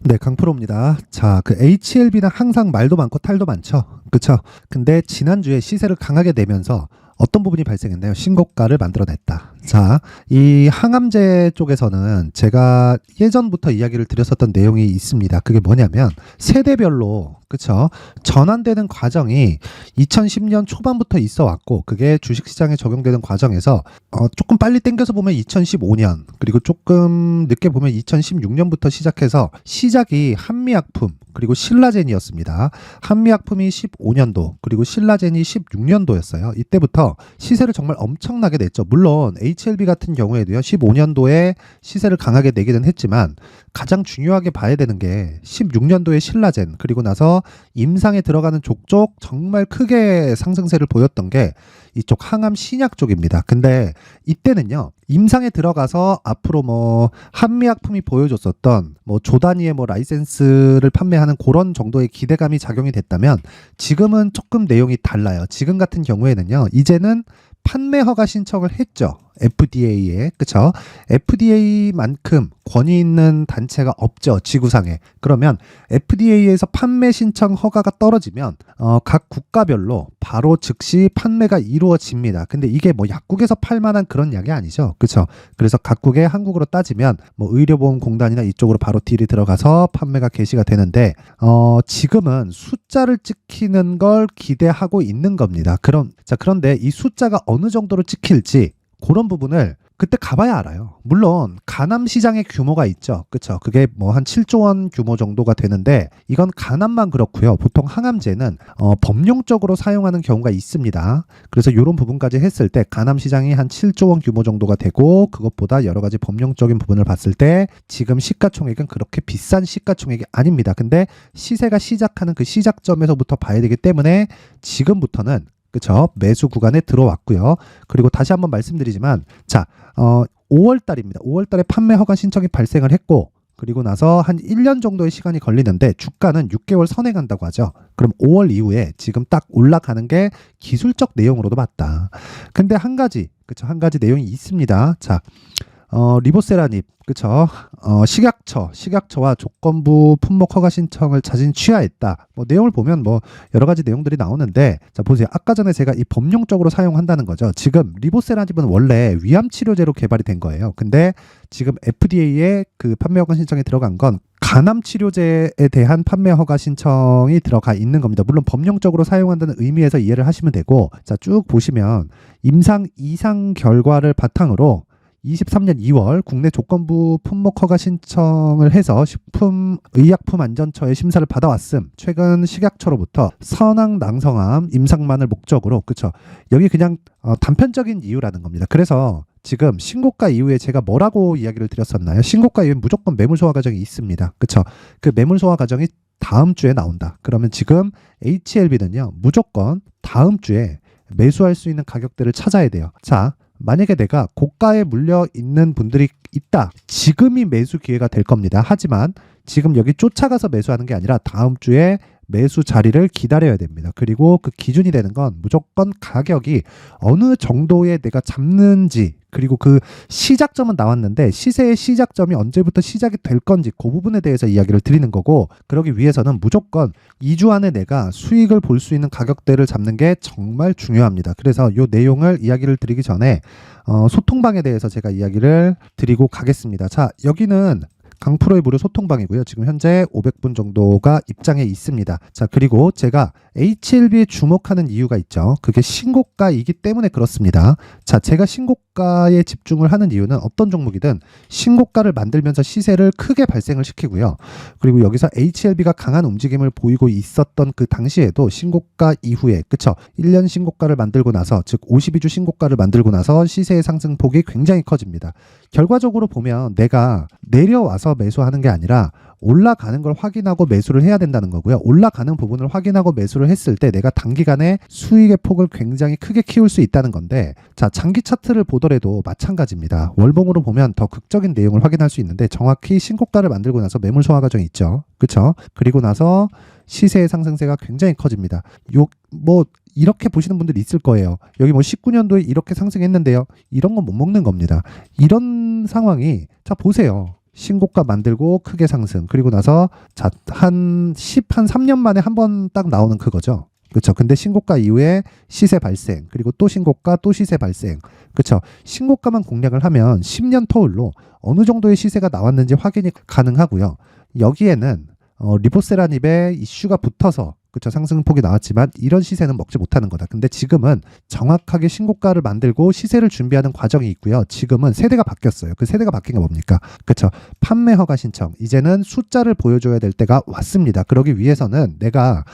네, 강프로입니다. 자, 그 HLB는 항상 말도 많고 탈도 많죠. 그쵸? 근데 지난주에 시세를 강하게 내면서 어떤 부분이 발생했나요? 신고가를 만들어냈다. 자, 이 항암제 쪽에서는 제가 예전부터 이야기를 드렸었던 내용이 있습니다. 그게 뭐냐면 세대별로 그쵸? 전환되는 과정이 2010년 초반부터 있어 왔고 그게 주식시장에 적용되는 과정에서 조금 빨리 당겨서 보면 2015년 그리고 조금 늦게 보면 2016년부터 시작해서 시작이 한미약품 그리고 신라젠이었습니다. 한미약품이 15년도 그리고 신라젠이 16년도였어요. 이때부터 시세를 정말 엄청나게 냈죠. 물론 HLB 같은 경우에도요. 15년도에 시세를 강하게 내기는 했지만 가장 중요하게 봐야 되는 게 16년도에 신라젠 그리고 나서 임상에 들어가는 족족 정말 크게 상승세를 보였던 게 이쪽 항암 신약 쪽입니다. 근데 이때는요. 임상에 들어가서 앞으로 뭐 한미약품이 보여줬었던 뭐 조 단위의 뭐 라이센스를 판매하는 그런 정도의 기대감이 작용이 됐다면 지금은 조금 내용이 달라요. 지금 같은 경우에는요. 이제는 판매 허가 신청을 했죠. FDA에. 그쵸? FDA만큼 권위 있는 단체가 없죠. 지구상에. 그러면 FDA에서 판매 신청 허가가 떨어지면 각 국가별로 바로 즉시 판매가 이루어집니다. 근데 이게 뭐 약국에서 팔 만한 그런 약이 아니죠. 그쵸? 그래서 각국에 한국으로 따지면 뭐 의료보험공단이나 이쪽으로 바로 딜이 들어가서 판매가 개시가 되는데 지금은 숫자를 찍히는 걸 기대하고 있는 겁니다. 그런데 이 숫자가 어느 정도로 찍힐지 그런 부분을 그때 가봐야 알아요. 물론 간암 시장의 규모가 있죠. 그쵸? 그게 뭐 한 7조 원 규모 정도가 되는데 이건 간암만 그렇고요. 보통 항암제는 법령적으로 사용하는 경우가 있습니다. 그래서 이런 부분까지 했을 때 간암 시장이 한 7조 원 규모 정도가 되고 그것보다 여러 가지 법령적인 부분을 봤을 때 지금 시가총액은 그렇게 비싼 시가총액이 아닙니다. 근데 시세가 시작하는 그 시작점에서부터 봐야 되기 때문에 지금부터는 그쵸? 매수 구간에 들어왔고요. 그리고 다시 한번 말씀드리지만 자, 5월 달입니다. 5월 달에 판매 허가 신청이 발생을 했고 그리고 나서 한 1년 정도의 시간이 걸리는데 주가는 6개월 선행한다고 하죠. 그럼 5월 이후에 지금 딱 올라가는 게 기술적 내용으로도 맞다. 근데 한 가지 내용이 있습니다. 자, 리보세라닙, 그쵸? 식약처와 조건부 품목 허가 신청을 자진 취하했다. 뭐 내용을 보면 뭐 여러 가지 내용들이 나오는데, 자, 보세요. 아까 전에 제가 이 법령적으로 사용한다는 거죠. 지금 리보세라닙은 원래 위암 치료제로 개발이 된 거예요. 근데 지금 FDA에 그 판매 허가 신청이 들어간 건 간암 치료제에 대한 판매 허가 신청이 들어가 있는 겁니다. 물론 법령적으로 사용한다는 의미에서 이해를 하시면 되고, 자, 쭉 보시면 임상 이상 결과를 바탕으로 23년 2월 국내 조건부 품목 허가 신청을 해서 식품의약품안전처의 심사를 받아왔음. 최근 식약처로부터 선항 낭성암 임상만을 목적으로 그쵸? 여기 그냥 단편적인 이유라는 겁니다. 그래서 지금 신고가 이후에 제가 뭐라고 이야기를 드렸었나요? 신고가 이후에 무조건 매물 소화 과정이 있습니다. 그쵸? 그 매물 소화 과정이 다음 주에 나온다. 그러면 지금 HLB는요. 무조건 다음 주에 매수할 수 있는 가격대를 찾아야 돼요. 자, 만약에 내가 고가에 물려 있는 분들이 있다. 지금이 매수 기회가 될 겁니다. 하지만 지금 여기 쫓아가서 매수하는 게 아니라 다음 주에 매수 자리를 기다려야 됩니다. 그리고 그 기준이 되는 건 무조건 가격이 어느 정도에 내가 잡는지 그리고 그 시작점은 나왔는데 시세의 시작점이 언제부터 시작이 될 건지 그 부분에 대해서 이야기를 드리는 거고 그러기 위해서는 무조건 2주 안에 내가 수익을 볼 수 있는 가격대를 잡는 게 정말 중요합니다. 그래서 이 내용을 이야기를 드리기 전에 소통방에 대해서 제가 이야기를 드리고 가겠습니다. 자, 여기는 강프로의 무료 소통방이고요. 지금 현재 500분 정도가 입장해 있습니다. 자, 그리고 제가 HLB에 주목하는 이유가 있죠. 그게 신고가이기 때문에 그렇습니다. 자, 제가 신고가에 집중을 하는 이유는 어떤 종목이든 신고가를 만들면서 시세를 크게 발생을 시키고요. 그리고 여기서 HLB가 강한 움직임을 보이고 있었던 그 당시에도 신고가 이후에 그쵸? 1년 신고가를 만들고 나서 즉 52주 신고가를 만들고 나서 시세의 상승폭이 굉장히 커집니다. 결과적으로 보면 내가 내려와서 매수하는 게 아니라 올라가는 걸 확인하고 매수를 해야 된다는 거고요. 올라가는 부분을 확인하고 매수를 했을 때 내가 단기간에 수익의 폭을 굉장히 크게 키울 수 있다는 건데 자, 장기 차트를 보더라도 마찬가지입니다. 월봉으로 보면 더 극적인 내용을 확인할 수 있는데 정확히 신고가를 만들고 나서 매물 소화 과정이 있죠. 그쵸? 그리고 나서 시세의 상승세가 굉장히 커집니다. 이렇게 보시는 분들이 있을 거예요. 여기 뭐 19년도에 이렇게 상승했는데요. 이런 건 못 먹는 겁니다. 이런 상황이 자 보세요. 신고가 만들고 크게 상승. 그리고 나서 자, 한 3년 만에 한 번 딱 나오는 그거죠. 그렇죠. 근데 신고가 이후에 시세 발생, 그리고 또 신고가, 또 시세 발생. 그렇죠. 신고가만 공략을 하면 10년 터울로 어느 정도의 시세가 나왔는지 확인이 가능하고요. 여기에는 리보세라닙의 이슈가 붙어서 그쵸, 상승폭이 나왔지만 이런 시세는 먹지 못하는 거다. 근데 지금은 정확하게 신고가를 만들고 시세를 준비하는 과정이 있고요. 지금은 세대가 바뀌었어요. 그 세대가 바뀐 게 뭡니까? 그쵸, 판매 허가 신청. 이제는 숫자를 보여줘야 될 때가 왔습니다. 그러기 위해서는 내가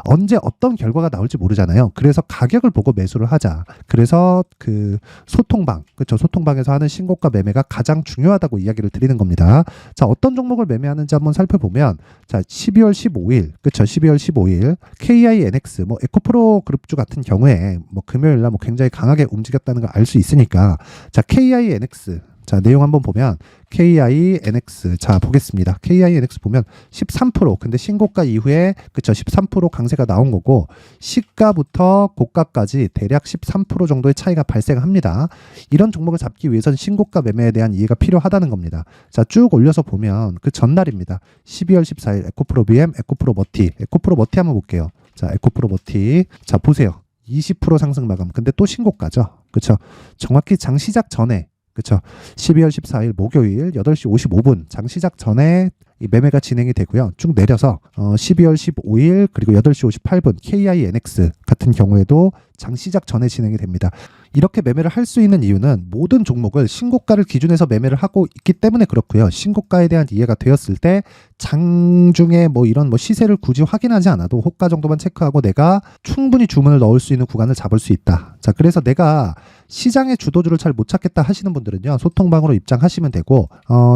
언제 어떤 결과가 나올지 모르잖아요. 그래서 가격을 보고 매수를 하자. 그래서 그 소통방, 그쵸, 소통방에서 하는 신고가 매매가 가장 중요하다고 이야기를 드리는 겁니다. 자, 어떤 종목을 매매하는지 한번 살펴보면, 자, 12월 15일, 그쵸, 12월 15일 KINX, 뭐 에코프로 그룹주 같은 경우에 뭐 금요일 날 뭐 굉장히 강하게 움직였다는 걸 알 수 있으니까, 자, KINX, 자, 내용 한번 보면 KINX, 자, 보겠습니다. KINX 보면 13%, 근데 신고가 이후에 그쵸, 13% 강세가 나온 거고, 시가부터 고가까지 대략 13% 정도의 차이가 발생합니다. 이런 종목을 잡기 위해서는 신고가 매매에 대한 이해가 필요하다는 겁니다. 자, 쭉 올려서 보면 그 전날입니다. 12월 14일 에코프로 BM, 에코프로 머티, 에코프로 머티 한번 볼게요. 자, 에코프로 머티, 자, 보세요. 20% 상승 마감. 근데 또 신고가죠. 그쵸, 정확히 장 시작 전에, 그쵸, 12월 14일 목요일 8시 55분 장 시작 전에 이 매매가 진행이 되고요. 쭉 내려서 12월 15일 그리고 8시 58분 KINX 같은 경우에도 장 시작 전에 진행이 됩니다. 이렇게 매매를 할 수 있는 이유는 모든 종목을 신고가를 기준해서 매매를 하고 있기 때문에 그렇고요. 신고가에 대한 이해가 되었을 때 장중에 뭐 이런 뭐 시세를 굳이 확인하지 않아도 호가 정도만 체크하고 내가 충분히 주문을 넣을 수 있는 구간을 잡을 수 있다. 자, 그래서 내가 시장의 주도주를 잘 못 찾겠다 하시는 분들은요, 소통방으로 입장하시면 되고,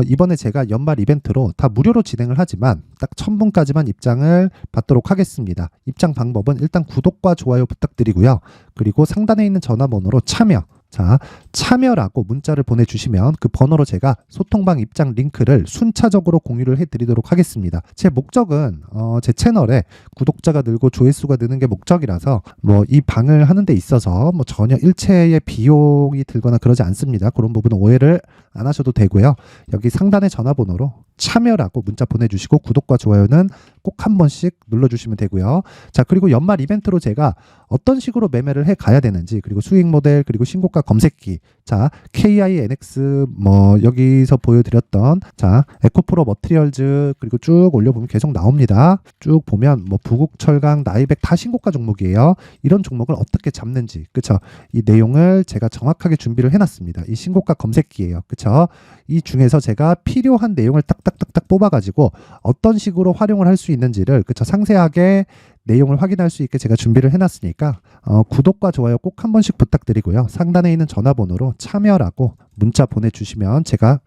이번에 제가 연말 이벤트로 다 무료로 진행을 하지만 딱 1000분까지만 입장을 받도록 하겠습니다. 입장 방법은 일단 구독과 좋아요 부탁드리고요. 그리고 상단에 있는 전화번호로 참여, 자, 참여라고 문자를 보내주시면 그 번호로 제가 소통방 입장 링크를 순차적으로 공유를 해드리도록 하겠습니다. 제 목적은 제 채널에 구독자가 늘고 조회수가 느는 게 목적이라서 뭐 이 방을 하는 데 있어서 뭐 전혀 일체의 비용이 들거나 그러지 않습니다. 그런 부분은 오해를 안 하셔도 되고요. 여기 상단의 전화번호로 참여라고 문자 보내주시고 구독과 좋아요는 꼭 한 번씩 눌러주시면 되고요. 자, 그리고 연말 이벤트로 제가 어떤 식으로 매매를 해 가야 되는지, 그리고 수익 모델, 그리고 신고가 검색기, 자, KINX 뭐 여기서 보여드렸던, 자, 에코프로 머티리얼즈, 그리고 쭉 올려보면 계속 나옵니다. 쭉 보면 뭐 부국철강, 나이백 다 신고가 종목이에요. 이런 종목을 어떻게 잡는지, 그쵸, 이 내용을 제가 정확하게 준비를 해놨습니다. 이 신고가 검색기예요. 그쵸, 이 중에서 제가 필요한 내용을 딱딱딱딱 뽑아가지고 어떤 식으로 활용을 할 수 있는지를, 그쵸, 상세하게 내용을 확인할 수 있게 제가 준비를 해놨으니까 구독과 좋아요 꼭 한 번씩 부탁드리고요. 상단에 있는 전화번호로 참여라고 문자 보내주시면 제가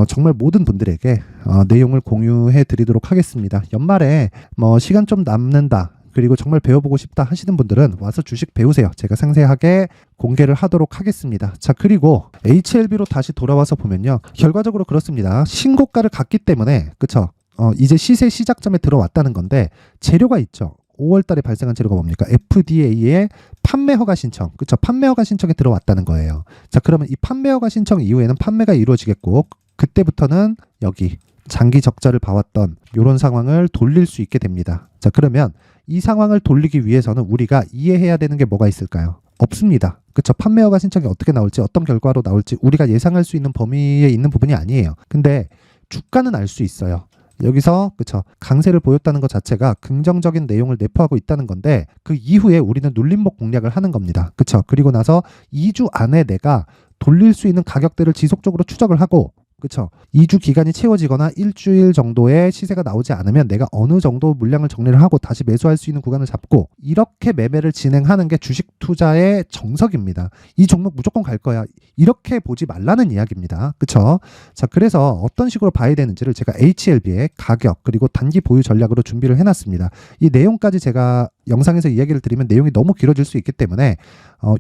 정말 모든 분들에게 내용을 공유해 드리도록 하겠습니다. 연말에 뭐 시간 좀 남는다, 그리고 정말 배워보고 싶다 하시는 분들은 와서 주식 배우세요. 제가 상세하게 공개를 하도록 하겠습니다. 자, 그리고 HLB로 다시 돌아와서 보면요, 결과적으로 그렇습니다. 신고가를 갔기 때문에, 그쵸, 이제 시세 시작점에 들어왔다는 건데, 재료가 있죠. 5월 달에 발생한 재료가 뭡니까? FDA의 판매 허가 신청. 그쵸, 판매 허가 신청에 들어왔다는 거예요. 자, 그러면 이 판매 허가 신청 이후에는 판매가 이루어지겠고, 그때부터는 여기 장기 적자를 봐왔던 이런 상황을 돌릴 수 있게 됩니다. 자, 그러면 이 상황을 돌리기 위해서는 우리가 이해해야 되는 게 뭐가 있을까요? 없습니다. 그쵸, 판매 허가 신청이 어떻게 나올지, 어떤 결과로 나올지 우리가 예상할 수 있는 범위에 있는 부분이 아니에요. 근데 주가는 알 수 있어요. 여기서, 그쵸, 강세를 보였다는 것 자체가 긍정적인 내용을 내포하고 있다는 건데, 그 이후에 우리는 눌림목 공략을 하는 겁니다. 그쵸, 그리고 나서 2주 안에 내가 돌릴 수 있는 가격대를 지속적으로 추적을 하고, 그쵸, 2주 기간이 채워지거나 일주일 정도의 시세가 나오지 않으면 내가 어느 정도 물량을 정리를 하고 다시 매수할 수 있는 구간을 잡고, 이렇게 매매를 진행하는 게 주식 투자의 정석입니다. 이 종목 무조건 갈 거야, 이렇게 보지 말라는 이야기입니다. 그쵸? 자, 그래서 어떤 식으로 봐야 되는지를 제가 HLB의 가격 그리고 단기 보유 전략으로 준비를 해놨습니다. 이 내용까지 제가 영상에서 이야기를 드리면 내용이 너무 길어질 수 있기 때문에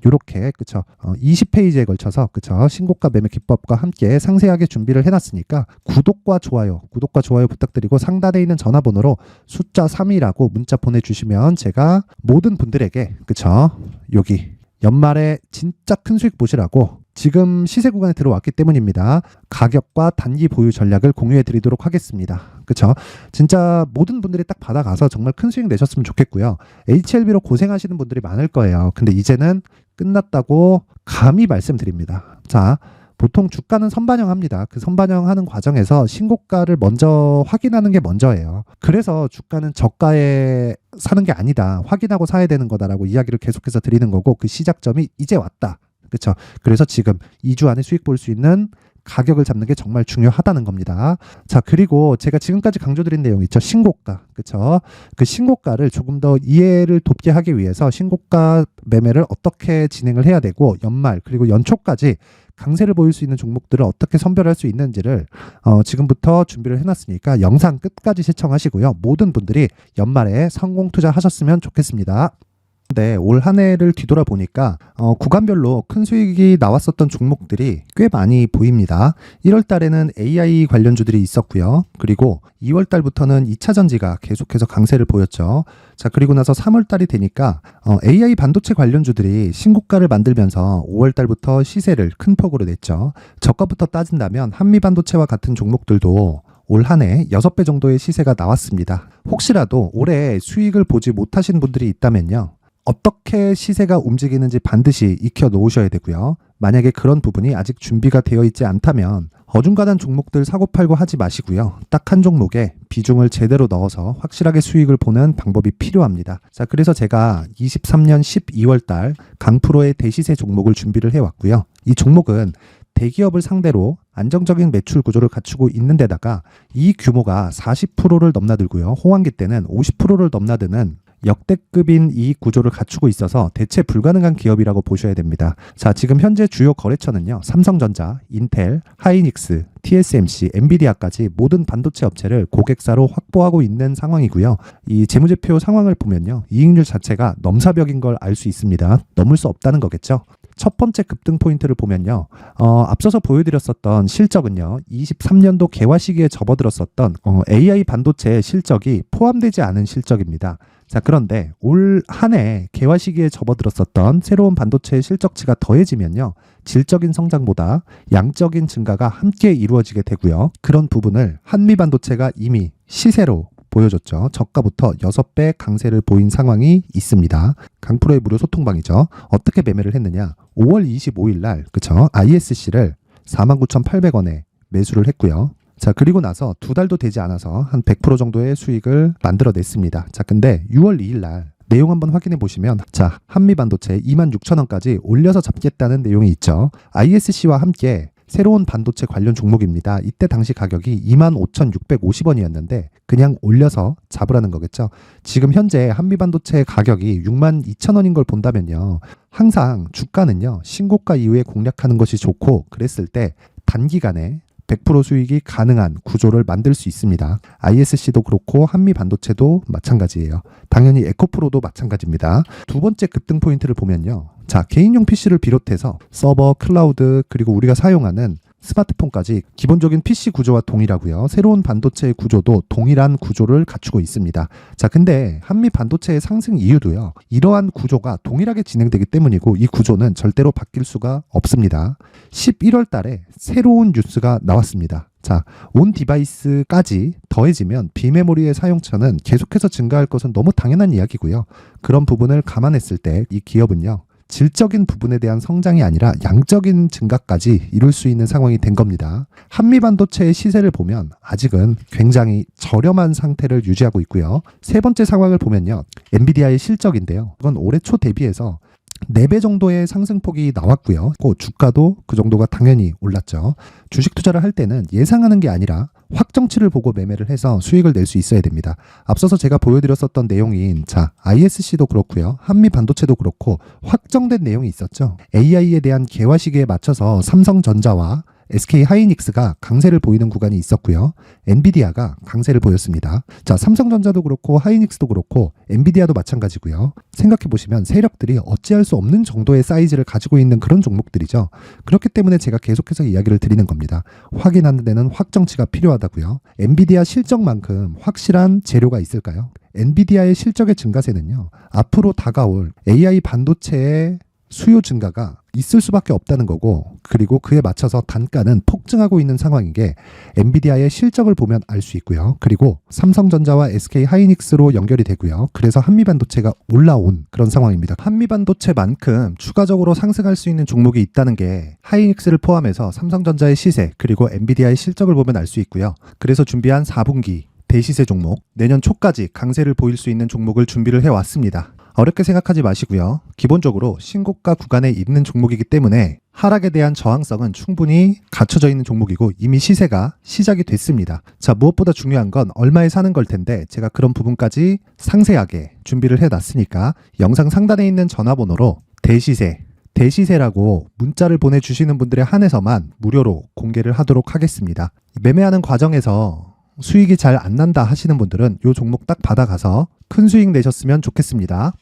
요렇게, 그쵸, 20페이지에 걸쳐서, 그쵸, 신고가 매매 기법과 함께 상세하게 준비를 해놨으니까 구독과 좋아요 부탁드리고 상단에 있는 전화번호로 숫자 3이라고 문자 보내주시면 제가 모든 분들에게, 그쵸, 여기 연말에 진짜 큰 수익 보시라고 지금 시세 구간에 들어왔기 때문입니다. 가격과 단기 보유 전략을 공유해 드리도록 하겠습니다. 그쵸? 진짜 모든 분들이 딱 받아가서 정말 큰 수익 내셨으면 좋겠고요. HLB로 고생하시는 분들이 많을 거예요. 근데 이제는 끝났다고 감히 말씀드립니다. 자, 보통 주가는 선반영합니다. 그 선반영하는 과정에서 신고가를 먼저 확인하는 게 먼저예요. 그래서 주가는 저가에 사는 게 아니다. 확인하고 사야 되는 거다라고 이야기를 계속해서 드리는 거고, 그 시작점이 이제 왔다. 그렇죠? 그래서 지금 2주 안에 수익 볼 수 있는 가격을 잡는 게 정말 중요하다는 겁니다. 자, 그리고 제가 지금까지 강조드린 내용 있죠. 신고가. 그렇죠? 그 신고가를 조금 더 이해를 돕게 하기 위해서 신고가 매매를 어떻게 진행을 해야 되고, 연말 그리고 연초까지 강세를 보일 수 있는 종목들을 어떻게 선별할 수 있는지를 지금부터 준비를 해놨으니까 영상 끝까지 시청하시고요. 모든 분들이 연말에 성공 투자하셨으면 좋겠습니다. 네, 올 한 해를 뒤돌아보니까 구간별로 큰 수익이 나왔었던 종목들이 꽤 많이 보입니다. 1월 달에는 AI 관련주들이 있었고요. 그리고 2월 달부터는 2차 전지가 계속해서 강세를 보였죠. 자, 그리고 나서 3월 달이 되니까 AI 반도체 관련주들이 신고가를 만들면서 5월 달부터 시세를 큰 폭으로 냈죠. 저가부터 따진다면 한미 반도체와 같은 종목들도 올 한 해 6배 정도의 시세가 나왔습니다. 혹시라도 올해 수익을 보지 못하신 분들이 있다면요, 어떻게 시세가 움직이는지 반드시 익혀 놓으셔야 되고요. 만약에 그런 부분이 아직 준비가 되어 있지 않다면 어중간한 종목들 사고팔고 하지 마시고요. 딱 한 종목에 비중을 제대로 넣어서 확실하게 수익을 보는 방법이 필요합니다. 자, 그래서 제가 23년 12월 달 강프로의 대시세 종목을 준비를 해왔고요. 이 종목은 대기업을 상대로 안정적인 매출 구조를 갖추고 있는 데다가 이 규모가 40%를 넘나들고요. 호황기 때는 50%를 넘나드는 역대급인 이익 구조를 갖추고 있어서 대체 불가능한 기업이라고 보셔야 됩니다. 자, 지금 현재 주요 거래처는요, 삼성전자, 인텔, 하이닉스, TSMC, 엔비디아까지 모든 반도체 업체를 고객사로 확보하고 있는 상황이고요. 이 재무제표 상황을 보면요, 이익률 자체가 넘사벽인 걸 알 수 있습니다. 넘을 수 없다는 거겠죠. 첫 번째 급등 포인트를 보면요, 앞서서 보여드렸었던 실적은요, 23년도 개화 시기에 접어들었었던 AI 반도체의 실적이 포함되지 않은 실적입니다. 자, 그런데 올 한 해 개화 시기에 접어들었었던 새로운 반도체의 실적치가 더해지면요, 질적인 성장보다 양적인 증가가 함께 이루어지게 되고요. 그런 부분을 한미 반도체가 이미 시세로 보여줬죠. 저가부터 6배 강세를 보인 상황이 있습니다. 강프로의 무료 소통방이죠. 어떻게 매매를 했느냐? 5월 25일 날, 그쵸? ISC를 49,800원에 매수를 했고요. 자, 그리고 나서 2달도 되지 않아서 한 100% 정도의 수익을 만들어냈습니다. 자, 근데 6월 2일 날 내용 한번 확인해 보시면, 자, 한미반도체 26,000원까지 올려서 잡겠다는 내용이 있죠. ISC와 함께 새로운 반도체 관련 종목입니다. 이때 당시 가격이 25,650원이었는데 그냥 올려서 잡으라는 거겠죠. 지금 현재 한미반도체 가격이 62,000원인 걸 본다면요, 항상 주가는요, 신고가 이후에 공략하는 것이 좋고, 그랬을 때 단기간에 100% 수익이 가능한 구조를 만들 수 있습니다. ISC도 그렇고 한미 반도체도 마찬가지예요. 당연히 에코프로도 마찬가지입니다. 두 번째 급등 포인트를 보면요, 자, 개인용 PC를 비롯해서 서버, 클라우드, 그리고 우리가 사용하는 스마트폰까지 기본적인 PC 구조와 동일하고요. 새로운 반도체의 구조도 동일한 구조를 갖추고 있습니다. 자, 근데 한미 반도체의 상승 이유도요, 이러한 구조가 동일하게 진행되기 때문이고, 이 구조는 절대로 바뀔 수가 없습니다. 11월 달에 새로운 뉴스가 나왔습니다. 자, 온 디바이스까지 더해지면 비메모리의 사용처는 계속해서 증가할 것은 너무 당연한 이야기고요. 그런 부분을 감안했을 때 이 기업은요, 질적인 부분에 대한 성장이 아니라 양적인 증가까지 이룰 수 있는 상황이 된 겁니다. 한미 반도체의 시세를 보면 아직은 굉장히 저렴한 상태를 유지하고 있고요. 세 번째 상황을 보면요, 엔비디아의 실적인데요, 그건 올해 초 대비해서 4배 정도의 상승폭이 나왔고요. 주가도 그 정도가 당연히 올랐죠. 주식 투자를 할 때는 예상하는 게 아니라 확정치를 보고 매매를 해서 수익을 낼 수 있어야 됩니다. 앞서서 제가 보여드렸었던 내용인, 자, ISC도 그렇고요, 한미 반도체도 그렇고 확정된 내용이 있었죠. AI에 대한 개화 시기에 맞춰서 삼성전자와 SK 하이닉스가 강세를 보이는 구간이 있었고요. 엔비디아가 강세를 보였습니다. 자, 삼성전자도 그렇고 하이닉스도 그렇고 엔비디아도 마찬가지고요. 생각해 보시면 세력들이 어찌할 수 없는 정도의 사이즈를 가지고 있는 그런 종목들이죠. 그렇기 때문에 제가 계속해서 이야기를 드리는 겁니다. 확인하는 데는 확정치가 필요하다고요. 엔비디아 실적만큼 확실한 재료가 있을까요? 엔비디아의 실적의 증가세는요, 앞으로 다가올 AI 반도체의 수요 증가가 있을 수밖에 없다는 거고, 그리고 그에 맞춰서 단가는 폭증하고 있는 상황인 게 엔비디아의 실적을 보면 알 수 있고요. 그리고 삼성전자와 SK 하이닉스로 연결이 되고요. 그래서 한미반도체가 올라온 그런 상황입니다. 한미반도체만큼 추가적으로 상승할 수 있는 종목이 있다는 게 하이닉스를 포함해서 삼성전자의 시세 그리고 엔비디아의 실적을 보면 알 수 있고요. 그래서 준비한 4분기 대시세 종목, 내년 초까지 강세를 보일 수 있는 종목을 준비를 해왔습니다. 어렵게 생각하지 마시고요. 기본적으로 신고가 구간에 있는 종목이기 때문에 하락에 대한 저항성은 충분히 갖춰져 있는 종목이고 이미 시세가 시작이 됐습니다. 자, 무엇보다 중요한 건 얼마에 사는 걸 텐데 제가 그런 부분까지 상세하게 준비를 해놨으니까 영상 상단에 있는 전화번호로 대시세라고 문자를 보내주시는 분들에 한해서만 무료로 공개를 하도록 하겠습니다. 매매하는 과정에서 수익이 잘 안 난다 하시는 분들은 이 종목 딱 받아가서 큰 수익 내셨으면 좋겠습니다.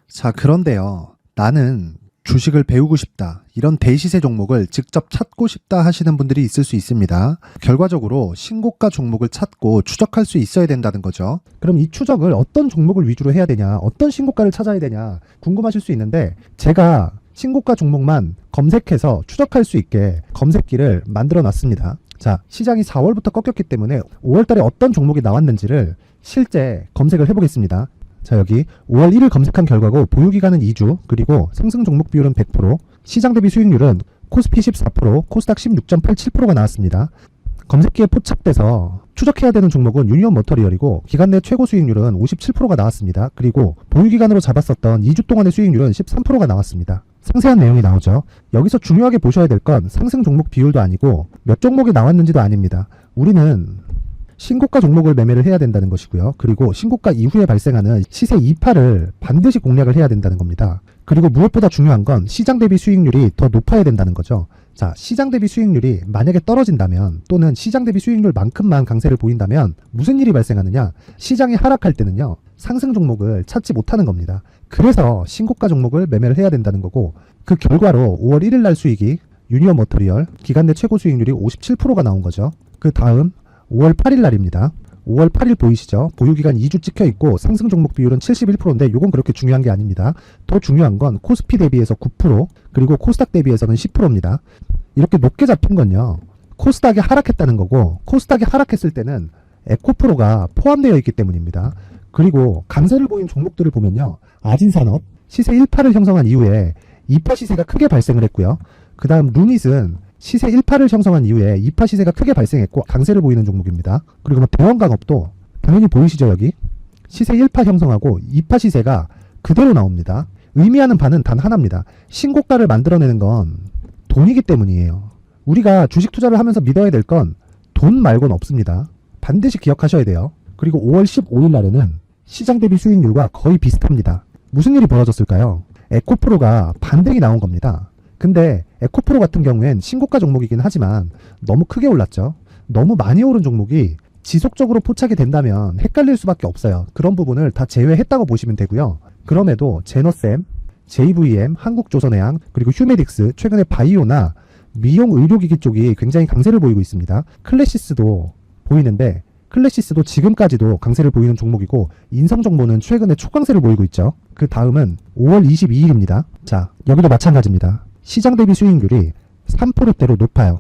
자, 그런데요. 나는 주식을 배우고 싶다. 이런 대시세 종목을 직접 찾고 싶다 하시는 분들이 있을 수 있습니다. 결과적으로 신고가 종목을 찾고 추적할 수 있어야 된다는 거죠. 그럼 이 추적을 어떤 종목을 위주로 해야 되냐, 어떤 신고가를 찾아야 되냐 궁금하실 수 있는데 제가 신고가 종목만 검색해서 추적할 수 있게 검색기를 만들어 놨습니다. 자, 시장이 4월부터 꺾였기 때문에 5월 달에 어떤 종목이 나왔는지를 실제 검색을 해보겠습니다. 자, 여기 5월 1일 검색한 결과고 보유기간은 2주, 그리고 상승 종목 비율은 100%, 시장 대비 수익률은 코스피 14%, 코스닥 16.87%가 나왔습니다. 검색기에 포착돼서 추적해야 되는 종목은 유니온 머터리얼이고 기간 내 최고 수익률은 57%가 나왔습니다. 그리고 보유기간으로 잡았었던 2주 동안의 수익률은 13%가 나왔습니다. 상세한 내용이 나오죠. 여기서 중요하게 보셔야 될 건 상승 종목 비율도 아니고 몇 종목이 나왔는지도 아닙니다. 우리는 신고가 종목을 매매를 해야 된다는 것이고요. 그리고 신고가 이후에 발생하는 시세 이파를 반드시 공략을 해야 된다는 겁니다. 그리고 무엇보다 중요한 건 시장 대비 수익률이 더 높아야 된다는 거죠. 자, 시장 대비 수익률이 만약에 떨어진다면 또는 시장 대비 수익률만큼만 강세를 보인다면 무슨 일이 발생하느냐? 시장이 하락할 때는요, 상승 종목을 찾지 못하는 겁니다. 그래서 신고가 종목을 매매를 해야 된다는 거고, 그 결과로 5월 1일 날 수익이 유니온 머터리얼 기간 내 최고 수익률이 57%가 나온 거죠. 그 다음 5월 8일 날입니다. 5월 8일 보이시죠? 보유기간 2주 찍혀 있고 상승 종목 비율은 71%인데 이건 그렇게 중요한 게 아닙니다. 더 중요한 건 코스피 대비해서 9%, 그리고 코스닥 대비해서는 10%입니다. 이렇게 높게 잡힌 건요, 코스닥이 하락했다는 거고, 코스닥이 하락했을 때는 에코프로가 포함되어 있기 때문입니다. 그리고 강세를 보인 종목들을 보면요, 아진산업 시세 1파를 형성한 이후에 2파 시세가 크게 발생을 했고요. 그 다음 루닛은 시세 1파를 형성한 이후에 2파 시세가 크게 발생했고 강세를 보이는 종목입니다. 그리고 뭐 대원강업도 당연히 보이시죠? 여기 시세 1파 형성하고 2파 시세가 그대로 나옵니다. 의미하는 바는 단 하나입니다. 신고가를 만들어내는 건 돈이기 때문이에요. 우리가 주식 투자를 하면서 믿어야 될 건 돈 말고는 없습니다. 반드시 기억하셔야 돼요. 그리고 5월 15일 날에는 시장 대비 수익률과 거의 비슷합니다. 무슨 일이 벌어졌을까요? 에코프로가 반등이 나온 겁니다. 근데 에코프로 같은 경우엔 신고가 종목이긴 하지만 너무 크게 올랐죠. 너무 많이 오른 종목이 지속적으로 포착이 된다면 헷갈릴 수밖에 없어요. 그런 부분을 다 제외했다고 보시면 되고요. 그럼에도 제너셈, JVM, 한국조선해양, 그리고 휴메딕스, 최근에 바이오나 미용 의료기기 쪽이 굉장히 강세를 보이고 있습니다. 클래시스도 보이는데 클래시스도 지금까지도 강세를 보이는 종목이고 인성정보는 최근에 초강세를 보이고 있죠. 그 다음은 5월 22일입니다. 자, 여기도 마찬가지입니다. 시장 대비 수익률이 3%대로 높아요.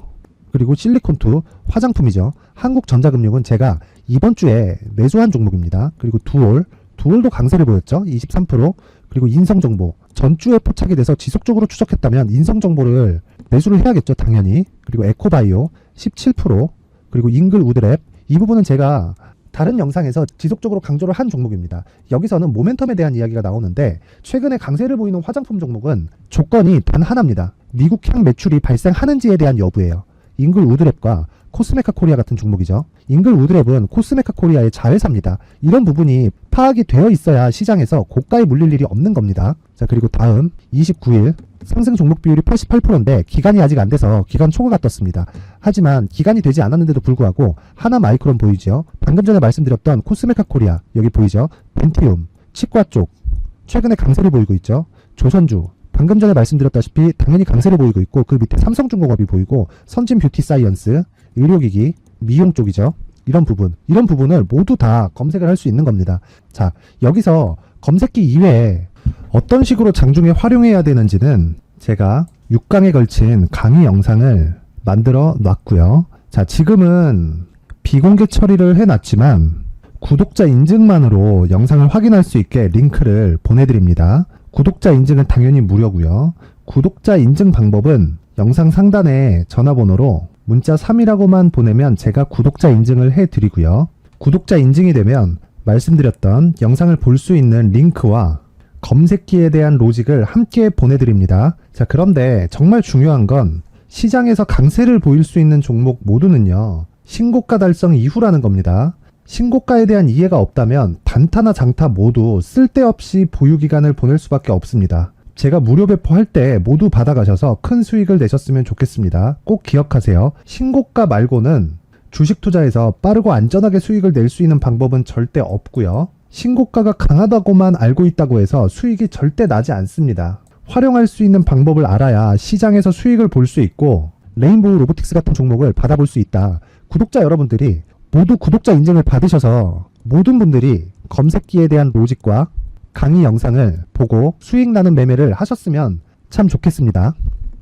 그리고 실리콘2 화장품이죠. 한국전자금융은 제가 이번 주에 매수한 종목입니다. 그리고 두올도 강세를 보였죠. 23%. 그리고 인성정보 전주에 포착이 돼서 지속적으로 추적했다면 인성정보를 매수를 해야겠죠. 당연히. 그리고 에코바이오 17%. 그리고 잉글우드랩 이 부분은 제가 다른 영상에서 지속적으로 강조를 한 종목입니다. 여기서는 모멘텀에 대한 이야기가 나오는데 최근에 강세를 보이는 화장품 종목은 조건이 단 하나입니다. 미국향 매출이 발생하는지에 대한 여부예요. 잉글우드랩과 코스메카 코리아 같은 종목이죠. 잉글우드랩은 코스메카 코리아의 자회사입니다. 이런 부분이 파악이 되어 있어야 시장에서 고가에 물릴 일이 없는 겁니다. 자, 그리고 다음 29일 상승 종목 비율이 88%인데 기간이 아직 안 돼서 기간 초과가 떴습니다. 하지만 기간이 되지 않았는데도 불구하고 하나 마이크론 보이죠. 방금 전에 말씀드렸던 코스메카 코리아 여기 보이죠. 벤티움 치과 쪽 최근에 강세를 보이고 있죠. 조선주 방금 전에 말씀드렸다시피 당연히 강세를 보이고 있고 그 밑에 삼성중공업이 보이고 선진 뷰티 사이언스 의료기기 미용 쪽이죠. 이런 부분을 모두 다 검색을 할 수 있는 겁니다. 자, 여기서 검색기 이외에 어떤 식으로 장중에 활용해야 되는지는 제가 6강에 걸친 강의 영상을 만들어 놨고요. 자, 지금은 비공개 처리를 해놨지만 구독자 인증만으로 영상을 확인할 수 있게 링크를 보내드립니다. 구독자 인증은 당연히 무료고요. 구독자 인증 방법은 영상 상단에 전화번호로 문자 3이라고만 보내면 제가 구독자 인증을 해드리고요. 구독자 인증이 되면 말씀드렸던 영상을 볼 수 있는 링크와 검색기에 대한 로직을 함께 보내드립니다. 자, 그런데 정말 중요한 건 시장에서 강세를 보일 수 있는 종목 모두는요, 신고가 달성 이후라는 겁니다. 신고가에 대한 이해가 없다면 단타나 장타 모두 쓸데없이 보유기간을 보낼 수밖에 없습니다. 제가 무료 배포할 때 모두 받아가셔서 큰 수익을 내셨으면 좋겠습니다. 꼭 기억하세요. 신고가 말고는 주식 투자에서 빠르고 안전하게 수익을 낼 수 있는 방법은 절대 없고요. 신고가가 강하다고만 알고 있다고 해서 수익이 절대 나지 않습니다. 활용할 수 있는 방법을 알아야 시장에서 수익을 볼 수 있고 레인보우 로보틱스 같은 종목을 받아볼 수 있다. 구독자 여러분들이 모두 구독자 인증을 받으셔서 모든 분들이 검색기에 대한 로직과 강의 영상을 보고 수익 나는 매매를 하셨으면 참 좋겠습니다.